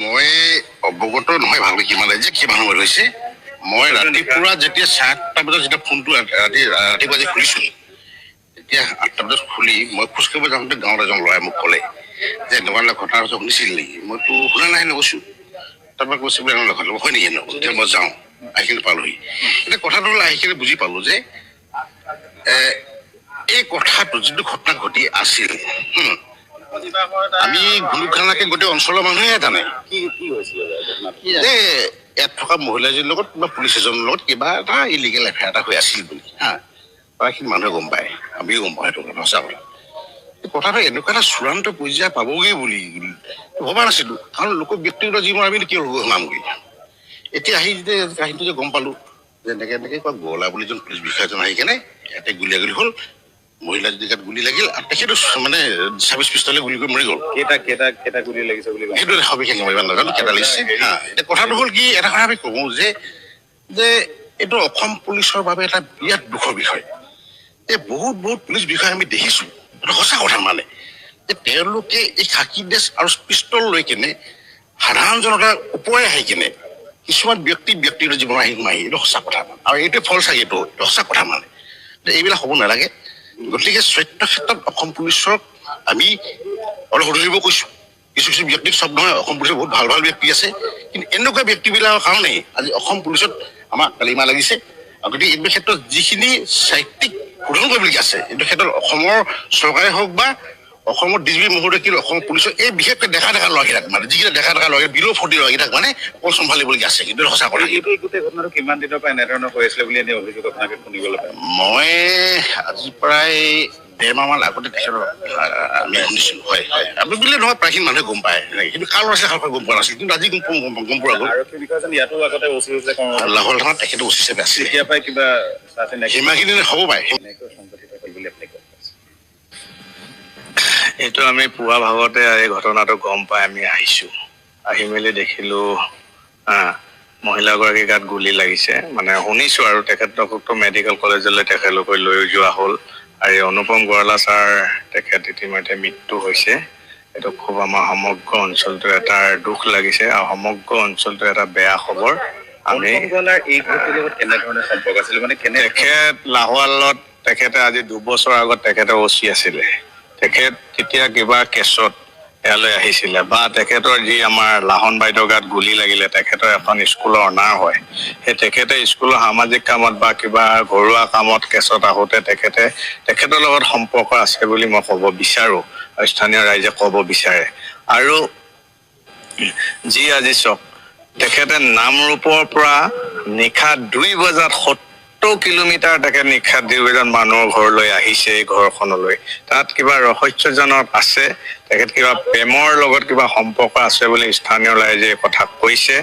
মই অৱগত নহয় ভালকৈ কিমান যে কি মানুহ হৈছে মই ৰাতিপুৱা যেতিয়া 7টা বজাত যেতিয়া ফোনটো ৰাতিপুৱা যে খুলিছোঁ তেতিয়া 8টা বজাত খুলি মই খোজকাঢ়িব যাওঁতে গাঁৱত এজন ল'ৰাই মোক ক'লে যে এনেকুৱা ঘটনা হৈছে শুনিছিল নেকি মইতো শুনা নাই নকৈছোঁ তাৰপৰা কৈছে বোলে এনেকুৱা ঘটনা হয় নেকি তেতিয়া মই যাওঁ আহিখিনি পালোহি এতিয়া কথাটো হ'ল আহিখিনি বুজি পালোঁ যে এই কথাটো যিটো ঘটনা ঘটি আছিল আমি গুলুখানাকে গোটেই অঞ্চলৰ মানুহে জানে ইয়াত থকা মহিলাজনীৰ লগত বা পুলিচ এজনৰ লগত কিবা এটা ইলিগেল এফেয়াৰ এটা হৈ আছিল বুলি প্ৰায়খিনি মানুহে গম পায় আমিও গম পাওঁ সেইটো সঁচা কথা কথাটো এনেকুৱা এটা চূড়ান্ত পৰ্যায় পাবগৈ বুলি ভবা নাছিলোঁ কাৰণ লোক ব্যক্তিগত জীৱন আমি কিয় শুনামগৈ এতিয়া আহি যে কাহিনীটো যে গম পালোঁ যে এনেকৈ কোৱা গলা বুলি এজন পুলিচ বিষয়াজন আহি কেনে ইয়াতে গুলীয়াগুলী হ'ল মহিলা জেগাত গুলি লাগিল আৰু তেখেতো মানে 26 পিষ্টলে গুলি কৰি মৰি গ'ল কেইটা গুলি লাগিছে বুলি সেইটো সবিশেষ মই ইমান নাজানো কেইটা লাগিছে এতিয়া কথাটো হ'ল কি এটা কথা আমি কওঁ যে এইটো অসম পুলিচৰ বাবে এটা বিৰাট দুখৰ বিষয় যে বহুত পুলিচ বিষয়া আমি দেখিছোঁ এইটো সঁচা কথা মানে যে তেওঁলোকে এই খাকী ড্ৰেছ আৰু পিষ্টল লৈ কেনে সাধাৰণ জনতাৰ ওপৰে আহি কেনে কিছুমান ব্যক্তিগত জীৱন আহি মাৰি এইটো সঁচা কথা আৰু এইটোৱে ফল চাগে এইটো সঁচা কথা মানে এইবিলাক হ'ব নালাগে গতিকে চৰিত্ৰ ক্ষেত্ৰত অসম পুলিচক আমি অলপ সুধৰিব কৈছোঁ কিছু ব্যক্তিক চব নহয় অসম পুলিচৰ বহুত ভাল ব্যক্তি আছে কিন্তু এনেকুৱা ব্যক্তিবিলাকৰ কাৰণেই আজি অসম পুলিচত আমাক কালিমা লাগিছে গতিকে এইটো ক্ষেত্ৰত যিখিনি সাহিত্যিক শোধন কৰিবলগীয়া আছে এইটো ক্ষেত্ৰত অসমৰ চৰকাৰে হওক বা অসমৰ ডিজিপি মহোদয় কিন্তু অসম পুলিচৰ এই বিশেষকৈ দেখা ল'ৰাকেইটাক মানে যিকেইটা দেখা ল'ৰা বিলো ফৰ্তি ল'ৰাকেইটাক মানে অকল চম্ভালিবলগীয়া আছে কিন্তু সঁচা কথা গোটেই ঘটনাটো কিমান দিনৰ পৰা এনেধৰণৰ হৈ আছিলে বুলি এনে অভিযোগ আপোনাকে শুনিবলৈ পায় মই আজি প্ৰায় 1.5 মাহমান আগতে তেখেতৰ আমি শুনিছিলোঁ হয় আমি বুলিলে নহয় প্ৰায়খিনি মানুহে গম পায় কিন্তু কাৰ ল'ৰা ছোৱালী গম পোৱা নাছিল কিন্তু আজি গম পোৱা গ'ল আৰক্ষী বিষয়াজন ইয়াতো আগতে ওচি হৈছিলে লাহোৰ থানাত তেখেতো ওচি হিচাপে আছিল এতিয়া পাই কিবা সিমানখিনি হ'ব পাৰে এইটো আমি পুৱা ভাগতে এই ঘটনাটো গম পাই আমি আহিছোঁ আহি মেলি দেখিলোঁ মহিলাগৰাকীৰ গাত গুলি লাগিছে মানে শুনিছোঁ আৰু তেখেতলোককতো মেডিকেল কলেজলৈ তেখেতলোকে লৈ যোৱা হ'ল আৰু অনুপম গোৱালা ছাৰ তেখেত ইতিমধ্যে মৃত্যু হৈছে এইটো খুব আমাৰ সমগ্ৰ অঞ্চলটো এটা দুখ লাগিছে আৰু সমগ্ৰ অঞ্চলটো এটা বেয়া খবৰ আমি এই ঘটনাৰ লগত কেনেধৰণে সম্পৰ্ক আছিল মানে তেখেত লাহোৱালত তেখেতে আজি 2 বছৰ আগত তেখেতে ওচি আছিলে তেখেত তেতিয়া কিবা কেছত ইয়ালৈ আহিছিলে বা তেখেতৰ যি আমাৰ লাহন বাইদেউৰ গাত গুলি লাগিলে তেখেতৰ এখন স্কুলৰ অনাৰ হয় সেই তেখেতে স্কুলৰ সামাজিক কামত বা কিবা ঘৰুৱা কামত কেছত আহোঁতে তেখেতৰ লগত সম্পৰ্ক আছে বুলি মই ক'ব বিচাৰোঁ স্থানীয় ৰাইজে ক'ব বিচাৰে আৰু যি আজি চক তেখেতে নামৰূপৰ পৰা নিশা 2 বজাত 70 কিলোমিটাৰ তেখেত নিশা 2 বজাত মানুহৰ ঘৰলৈ আহিছে এই ঘৰখনলৈ তাত কিবা ৰহস্যজনক আছে তেখেত কিবা প্ৰেমৰ লগত কিবা সম্পৰ্ক আছে বুলি স্থানীয় ৰাইজে কথা কৈছে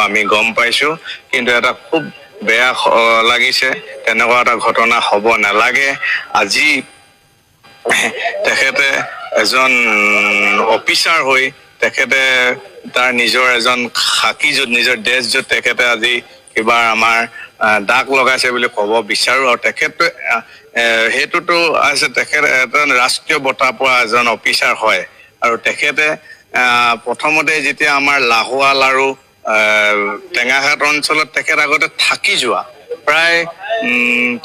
আমি গম পাইছোঁ কিন্তু এটা খুব বেয়া লাগিছে তেনেকুৱা এটা ঘটনা হ'ব নালাগে আজি তেখেতে এজন অফিচাৰ হৈ তেখেতে তাৰ নিজৰ এজন খাকী য'ত নিজৰ ড্ৰেছ য'ত তেখেতে আজি কিবা আমাৰ দাগ লগাইছে বুলি ক'ব বিচাৰোঁ আৰু তেখেতে সেইটোতো আছে তেখেত এজন ৰাষ্ট্ৰীয় বঁটা পোৱা এজন অফিচাৰ হয় আৰু তেখেতে প্ৰথমতে যেতিয়া আমাৰ লাহোৱাল আৰু টেঙাঘাট অঞ্চলত তেখেত আগতে থাকি যোৱা প্ৰায়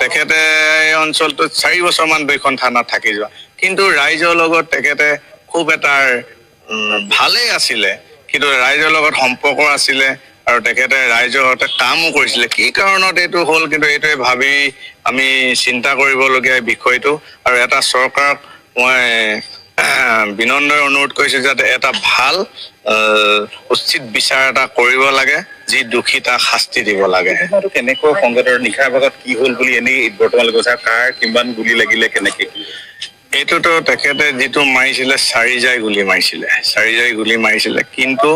তেখেতে এই অঞ্চলটোত 4 বছৰমান 2খন থানাত থাকি যোৱা কিন্তু ৰাইজৰ লগত তেখেতে খুব এটা ভালেই আছিলে কিন্তু ৰাইজৰ লগত সম্পৰ্ক আছিলে আৰু তেখেতে ৰাইজৰ সৈতে কামো কৰিছিলে কি কাৰণত এইটো হ'ল কিন্তু এইটোৱে ভাবি আমি চিন্তা কৰিবলগীয়া বিষয়টো আৰু এটা চৰকাৰক মই বিনম্ৰ অনুৰোধ কৰিছোঁ যাতে এটা ভাল উচিত বিচাৰ এটা কৰিব লাগে যি দোষী তাক শাস্তি দিব লাগে কেনেকৈ সংঘাতৰ নিশাৰ ভাগত কি হ'ল বুলি এনেই বৰ্তমানলৈ কৈছে কাৰ কিমান গুলি লাগিলে কেনেকৈ এইটোতো তেখেতে যিটো মাৰিছিলে 4 জাই গুলি মাৰিছিলে কিন্তু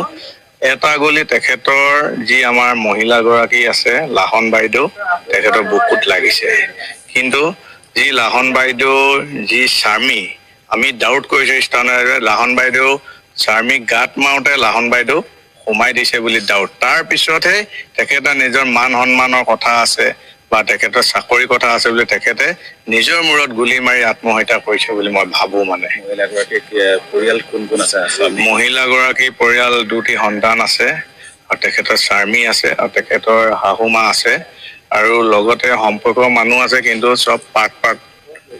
এটা গুলি তেখেতৰ যি আমাৰ মহিলাগৰাকী আছে লাহন বাইদেউ তেখেতৰ বুকুত লাগিছে কিন্তু যি লাহন বাইদেউ যি স্বামী আমি ডাউট কৰিছোঁ স্থানীয় লাহন বাইদেউ স্বামীক গাত মাৰোঁতে লাহন বাইদেউ সোমাই দিছে বুলি ডাউট তাৰ পিছতহে তেখেতে নিজৰ মান সন্মানৰ কথা আছে বা তেখেতৰ চাকৰি কথা আছে বুলি তেখেতে নিজৰ মূৰত গুলি মাৰি আত্মহত্যা কৰিছে বুলি মই ভাবো মানে। মহিলাগৰাকীৰ পৰিয়াল কোন কোন আছে? মহিলাগৰাকীৰ পৰিয়াল 2টি সন্তান আছে আৰু তেখেতৰ স্বামী আছে আৰু তেখেতৰ শাহুমা আছে আৰু লগতে সম্পৰ্কৰ মানুহ আছে, কিন্তু চব পাক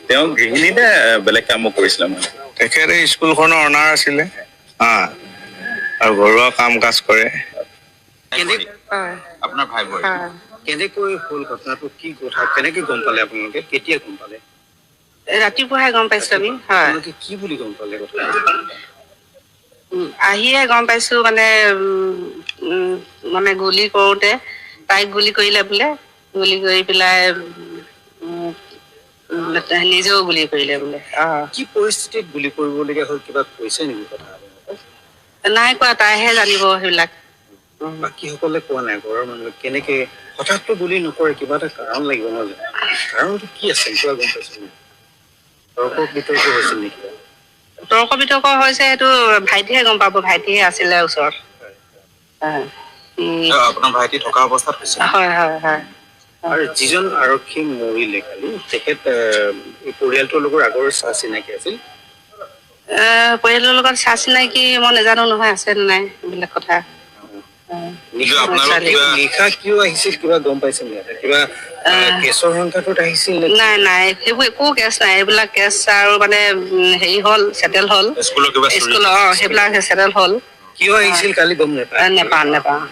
তেওঁ গৃহিণী নে বেলেগ কামো কৰিছিলে? তেখেতে স্কুলখনৰ অনাৰ আছিলে আৰু ঘৰুৱা কাম কাজ কৰে। আপোনাৰ ভাই ভয় কেনেকৈ হ'ল ঘটনাটো? কি কথা কেনেকৈ গম পালে আপোনালোকে? কেতিয়া গম পালে? ৰাতিপুৱাহে গম পাইছো আমি। হয়, কি বুলি গম পালে কথা? আহিয়ে গম পাইছো মানে মানে গুলি কৰোতে তাইক গুলি কৰিলে বোলে, গুলি কৰি পেলাই নিজেও গুলি কৰিলে বোলে। কি পৰিস্থিতিত গুলি কৰিবলগীয়া হ'ল? কিবা কৈছে নেকি কথা? নাই কোৱা, তাইহে জানিব সেইবিলাক। বাকীসকলে কোৱা নাই? ঘৰৰ মানুহে কেনেকে হঠাৎ গুলি নকৰে? কিবা এটা কাৰণ লাগিব নহয় জানো? কাৰণটো কি আছিল কিবা গম পাইছে? তৰ্ক বিতৰ্ক হৈছিল নেকি? তৰ্ক বিতৰ্ক হৈছে সেইটো ভাইটিহে গম পাব, ভাইটিহে আছিলে ওচৰত। আপোনাৰ ভাইটি থকা অৱস্থাত হৈছে? হয় হয় হয়। আৰু যিজন আৰক্ষী মৰিলে কালি, তেখেত পৰিয়ালটোৰ লগত আগৰ চা চিনাকি আছিল? পৰিয়ালৰ লগত চা চিনাকি মই নাজানো নহয়, আছে নে নাই এইবিলাক কথা। নিশা কিয় আহিছিল কিবা গম পাইছে নেকি? কিবা কেছৰ সংখ্যাটোত আহিছিল? নাই নাই, সেইবোৰ একো কেছ নাই। এইবিলাক কেছ আৰু মানে হেৰি হ'ল, চেটেল হ'ল স্কুলৰ কিবা স্কুলৰ। সেইবিলাক চেটেল হ'ল। কিয় আহিছিল কালি গম নাপায়? নেপাওঁ।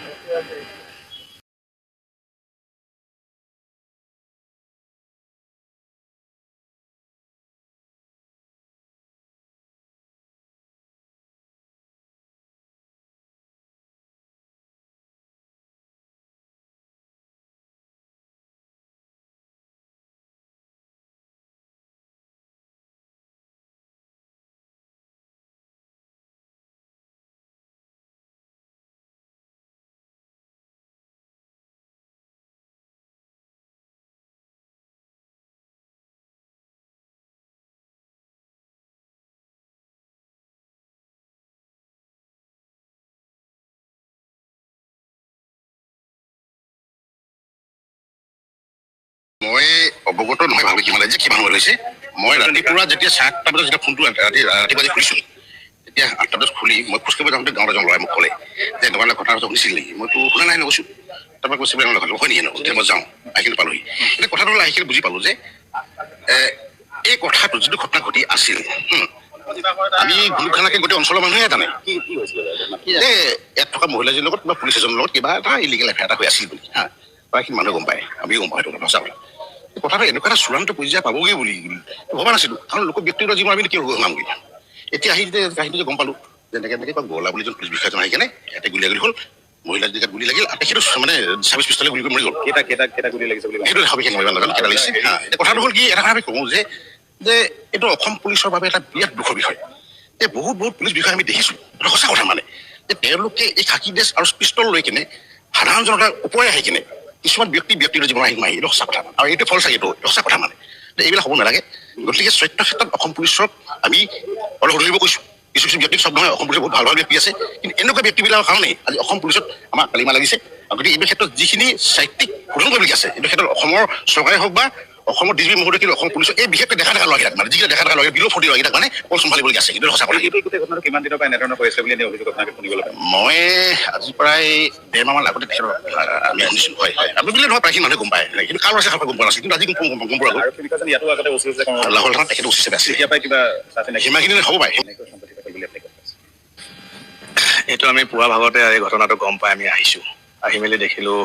মই অৱগত নহয় ভালকৈ কিমান যে কিমান সময় হৈছে। মই ৰাতিপুৱা যেতিয়া 7টা বজাত যেতিয়া ফোনটো ৰাতিপুৱা যে খুলিছোঁ, তেতিয়া 8টা বজাত খুলি মই খোজকাঢ়িব যাওঁতে গাঁৱৰ এজন ল'ৰাই মোক ক'লে যে এনেকুৱা কথা শুনিছিল নেকি? মইতো শুনা নাই কৈছোঁ। তাৰপৰা কৈছে বোলে হয় নেকি? তেতিয়া মই যাওঁ, আহিখিনি পালোহি। এতিয়া কথাটো আহিখিনি বুজি পালোঁ যে এই কথাটো যিটো ঘটনা ঘটি আছিল, আমি গুলখানাকে গোটেই অঞ্চলৰ মানুহে জানে যে ইয়াত থকা মহিলাজনীৰ লগত বা পুলিচ এজনৰ লগত কিবা এটা ইলিগেল এফেয়াৰ এটা হৈ আছিল বুলি। প্ৰায়খিনি মানুহে গম পায়, আমিও গম পাওঁ সেইটো সঁচা কথা। কথাটো এনেকুৱা এটা চূড়ান্ত পৰ্যায় পাবগৈ বুলি ভবা নাছিলোঁ, কাৰণ লোক ব্যক্তিগত জীৱন আমি কিয় সোমামগৈ। এতিয়া আহি যে কাহিনীটো গম পালোঁ যে এনেকৈ গলা বুলি এজন পুলিচ বিষয়াজন আহি কেনে ইয়াতে গুলীয়াগুলী হ'ল, মহিলা যেতিয়া গুলি লাগিল, সেইটো মানে 26 পিষ্টলে গুলি কৰি মৰি গ'ল। কেইটা গুলি লাগিছে বুলি সেইটো সবিশেষ মই নাজানো কেইটা লাগিছে। এতিয়া কথাটো হ'ল কি, এটা কথা আমি কওঁ যে এইটো অসম পুলিচৰ বাবে এটা বিৰাট দুখৰ বিষয়। বহুত পুলিচ বিষয়া আমি দেখিছোঁ, এটা সঁচা কথা মানে যে তেওঁলোকে এই খাকী ড্ৰেছ আৰু পিষ্টল লৈ কিনে সাধাৰণ জনতাৰ ওপৰে আহি কিনে কিছুমান ব্যক্তিগত জীৱন আহি মাৰি, এইটো সঁচা কথা। আৰু এইটো ফল চাগে এইটো সঁচা কথা মানে এইবিলাক হ'ব নালাগে। গতিকে চৰিত্ৰ ক্ষেত্ৰত অসম পুলিচক আমি অলপ ধৰিব কৈছোঁ। কিছু ব্যক্তি চব নহয়, অসম পুলিচত বহুত ভাল ব্যক্তি আছে, কিন্তু এনেকুৱা ব্যক্তিবিলাকৰ কাৰণেই আজি অসম পুলিচত আমাৰ কালিমা লাগিছে। গতিকে এইটো ক্ষেত্ৰত যিখিনি সাহিত্যিক শোধন কৰিবলগীয়া আছে, এইটো ক্ষেত্ৰত অসমৰ চৰকাৰে হওক বা অসমৰ ডিজিপি মহোদয়, কিন্তু অসম পুলিচক এই বিশেষকৈ দেখা লগাকেইটাক মানে যিকেইটা দেখা লগাকে বিলোপ ফটি লগাকেইটাক মানে অকল চম্ভালিবলগীয়া আছে। কিন্তু সঁচা কথা। এই গোটেই ঘটনাটো কিমান দিনৰ পৰা এনেধৰণৰ হৈ আছে বুলি অভিযোগ আপোনাক শুনিবলৈ পায়? মই আজি প্ৰায় 1.5 মাহমান আগতে তেখেতৰ আমি শুনিছোঁ। হয় আমি বুলি নহয়, প্ৰায়খিনি মানুহে গম পায়, কিন্তু কাৰো আছে গম পোৱা নাছিল, কিন্তু আজি গম পোৱা গ'ল। ইয়াতো আগতে ওচৰ লাহোৰ থানাত তেখেতৰ উচিত আছে, কিবা সিমানখিনি হ'ব পাৰে। এইটো আমি পুৱা ভাগতে এই ঘটনাটো গম পাই আমি আহিছোঁ। আহি মেলি দেখিলোঁ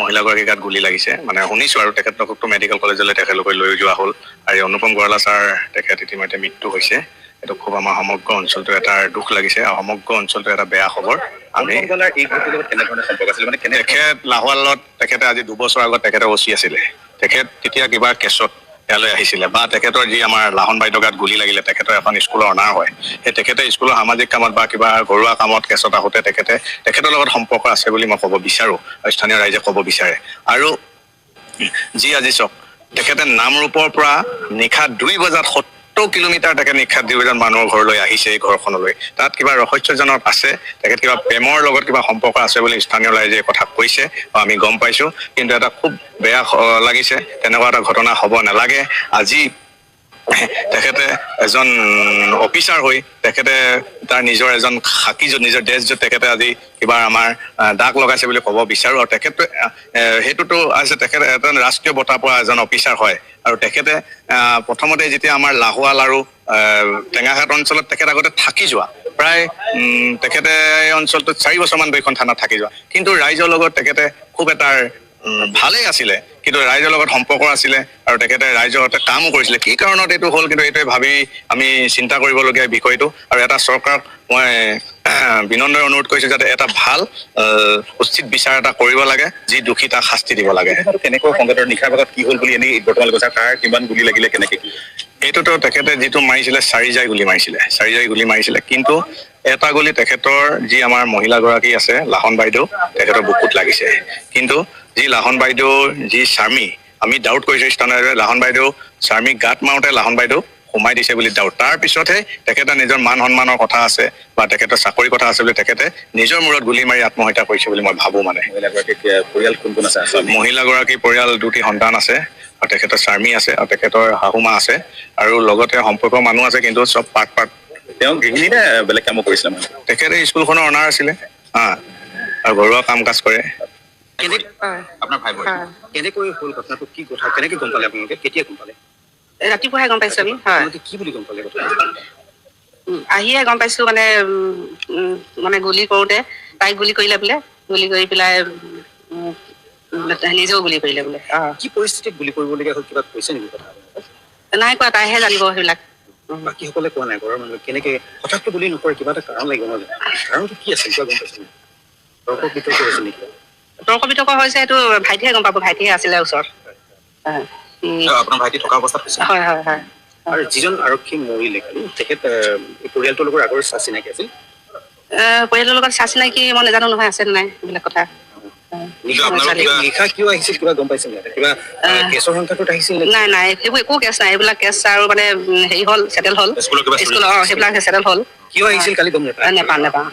মহিলাগৰাকীৰ গাত গুলি লাগিছে। মানে শুনিছোঁ আৰু তেখেতলোককতো মেডিকেল কলেজলৈ তেখেতলোকে লৈ যোৱা হ'ল। আৰু অনুপম গৰালা ছাৰ তেখেত ইতিমধ্যে মৃত্যু হৈছে। এইটো খুব আমাৰ সমগ্ৰ অঞ্চলটো এটা দুখ লাগিছে আৰু সমগ্ৰ অঞ্চলটো এটা বেয়া খবৰ। আমি তেখেত লাহোৱালত তেখেতে আজি 2 বছৰ আগত তেখেতে OC আছিলে। তেখেত তেতিয়া কিবা কেছত ইয়ালৈ আহিছিলে, বা তেখেতৰ যি আমাৰ লাহন বাইদেউৰ গাত গুলি লাগিলে, তেখেতৰ এখন স্কুলৰ অনাৰ হয়। সেই তেখেতে স্কুলৰ সামাজিক কামত বা কিবা ঘৰুৱা কামত কেছত আহোঁতে তেখেতৰ লগত সম্পৰ্ক আছে বুলি মই ক'ব বিচাৰোঁ, স্থানীয় ৰাইজে ক'ব বিচাৰে। আৰু যি আজি চাওক, তেখেতে নামৰূপৰ পৰা নিশা 2 বজাত কিলোমিটাৰ তেখেত নিশাত দুজন মানুহৰ ঘৰলৈ আহিছে এই ঘৰখনলৈ তাত কিবা ৰহস্যজনক আছে তেখেত কিবা প্ৰেমৰ লগত কিবা সম্পৰ্ক আছে বুলি স্থানীয় ৰাইজে কথা কৈছে আমি গম পাইছো কিন্তু এটা খুব বেয়া লাগিছে তেনেকুৱা এটা ঘটনা হ'ব নালাগে আজি তেখেতে এজন অফিচাৰ হৈ তেখেতে তাৰ নিজৰ এজন খাকি নিজৰ দেশ তেখেতে আজি কিবা আমাৰ দাগ লগাইছে বুলি ক'ব বিচাৰো আৰু তেখেতে হেতুটো আছে তেখেতে এজন ৰাষ্ট্ৰীয় বঁটা পোৱা এজন অফিচাৰ হয় আৰু তেখেতে প্ৰথমতে যেতিয়া আমাৰ লাহোৱাল আৰু টেঙাঘাট অঞ্চলত তেখেত আগতে থাকি যোৱা প্ৰায় তেখেতে এই অঞ্চলটোত 4 বছৰমান দুইখন থানাত থাকি যোৱা কিন্তু ৰাইজৰ লগত তেখেতে খুব এটা ভালেই আছিলে কিন্তু ৰাইজৰ লগত সম্পৰ্ক আছিলে আৰু তেখেতে ৰাইজৰ হতে কামো কৰিছিলে কি কাৰণত এইটো হ'ল কিন্তু এইটোৱে ভাবি আমি চিন্তা কৰিবলগীয়া বিষয়টো আৰু এটা চৰকাৰক মই বিনম্ৰ অনুৰোধ কৰিছো যাতে এটা ভাল উচিত বিচাৰ এটা কৰিব লাগে যি দোষী তাক শাস্তি দিব লাগে কেনেকৈ সংঘাতৰ নিশাৰ ভাগত কি হ'ল বুলি এনেই বৰ্তমান কৈছা কাৰ কিমান গুলি লাগিলে কেনেকে এইটোতো তেখেতে যিটো মাৰিছিলে 4 জাই গুলি মাৰিছিলে কিন্তু এটা গুলি তেখেতৰ যি আমাৰ মহিলাগৰাকী আছে লাহন বাইদেউ তেখেতৰ বুকুত লাগিছে কিন্তু যি লাহন বাইদেউ যি স্বামী আমি ডাউট কৰিছো স্থানীয় লাহন বাইদেউ স্বামী গাত মাৰোতে লাহন বাইদেউ সোমাই দিছে বুলি ডাউট তাৰ পিছতহে তেখেতে নিজৰ মান সন্মানৰ কথা আছে বা তেখেতৰ চাকৰি কথা আছে বুলি তেখেতে নিজৰ মূৰত গুলি মাৰি আত্মহত্যা কৰিছে বুলি মই ভাবো মানে পৰিয়াল কোন কোন আছে মহিলাগৰাকী পৰিয়াল 2টি সন্তান আছে আৰু তেখেতৰ স্বামী আছে আৰু তেখেতৰ শাহুমা আছে আৰু লগতে সম্পৰ্ক মানুহ আছে কিন্তু চব পাৰ্ট তেওঁ গৃহিণী নে বেলেগ কামো কৰিছিলে মানে তেখেতে স্কুলখনৰ অনাৰ আছিলে আৰু ঘৰুৱা কাম কাজ কৰে আপোনাৰ ভাই কেনেকৈ হ'ল ঘটনাটো কি কথা কেনেকৈ গম পালে আপোনালোকে কেতিয়া গম পালে ৰাতিপুৱাহে গম পাইছো আমি হয় কি বুলি গম পালে কথা আহিয়ে গম পাইছো মানে মানে গুলি কৰোঁতে তাইক গুলি কৰিলে বোলে গুলি কৰি পেলাই নিজেও গুলি কৰিলে বোলে কি পৰিস্থিতিত গুলি কৰিবলগীয়া হ'ল কিবা কৈছে নেকি কথা নাই কোৱা তাইহে জানিব সেইবিলাক বাকীসকলে কোৱা নাই ঘৰৰ মানুহে কেনেকে হঠাৎটো গুলি নকৰে কিবা এটা কাৰণ লাগিব নহয় কাৰণটো কি আছিল কিবা গম পাইছে তৰ্ক বিতৰ্ক হৈছে নেকি তৰ্ক বিতৰ্ক হৈছে এইটো ভাইটিহে গম পাব ভাইটিহে আছিলে ওচৰত আপোনাৰ ভাইটি থকা অৱস্থাত হয় হয় হয় আৰু যিজন আৰক্ষী মৰিলে কালি তেখেত পৰিয়ালটোৰ লগত আগৰ চিনাকি আছিল পৰিয়ালৰ লগত চিনাকি মই নাজানো নহয় আছে নাই এইবিলাক কথা নিশা কিয় আহিছিল কিবা গম পাইছিল কিবা কেছৰ সংখ্যাটোত আহিছিল নাই নাই সেইবোৰ একো কেছ নাই এইবিলাক কেছ আৰু মানে হেৰি হ'ল চেটেল হ'ল স্কুল সেইবিলাক চেটেল হ'ল কিয় আহিছিল কালি গম নাপায় নেপাওঁ